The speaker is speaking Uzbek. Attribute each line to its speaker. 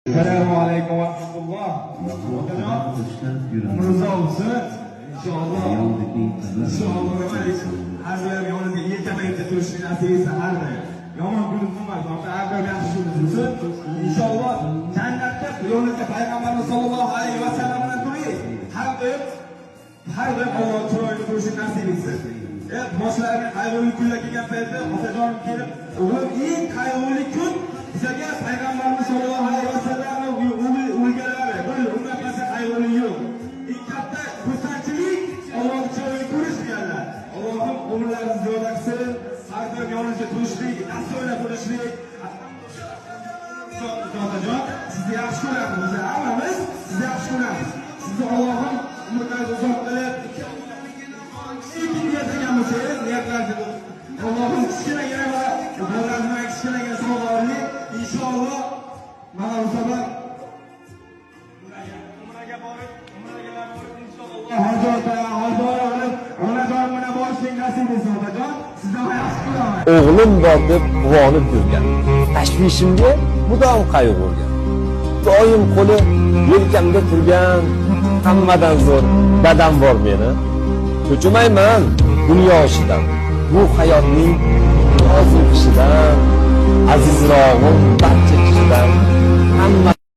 Speaker 1: Assalomu alaykum va rahmatulloh. Mirzo bo'lsin. Inshaalloh. Har doim yoningizga yelkamayib turishni nasib etsin har doim. Yomon kunimiz bo'lmasin. Har doim yaxshi kunimiz bo'lsin. Inshaalloh jannatda yo'lingizga payg'ambarimiz sollallohu alayhi va sallam bilan turing. Har doim Alloh chiroyli turishni nasib etsin. Boshlarga qayg'uli kunlar kelgan paytda otajonim kelib, o'g'lim eng qayg'uli kun bizga payg'ambarimiz sollallohu alayhi va sallam o'lganlari. Undan pasta qayg'uli yo'q. Eng katta xursandchilik Allohni chiroyli ko'rish deganlar. Allohim umrlaringizni ziyoda qilsin. Har doim yoningizda turishlik, yaxshi o'ylab turishlik. Otajon, sizni yaxshi ko'ramiz. Biz hammamiz sizni yaxshi ko'ramiz. Sizni Allohim umrlaringizni uzoq qilib, Allohim kichkinagina va bolalarning kichkinagina savollarini inshaalloh mana bu sabab umraga borib inshaalloh onajon bilan borishlik nasib etsin. Otajon, sizdan yaxshi ko'raman.
Speaker 2: O'g'lim bor deb quvonib yurgan, tashvishimga mudom qayg'urgan, doim qo'li yelkamda turgan, hammadan zo'r dadam bor meni. Cho'chimayman dunyo ishidan, bu hayotning nozik ishidan, azizrog'im barcha kishidan hamma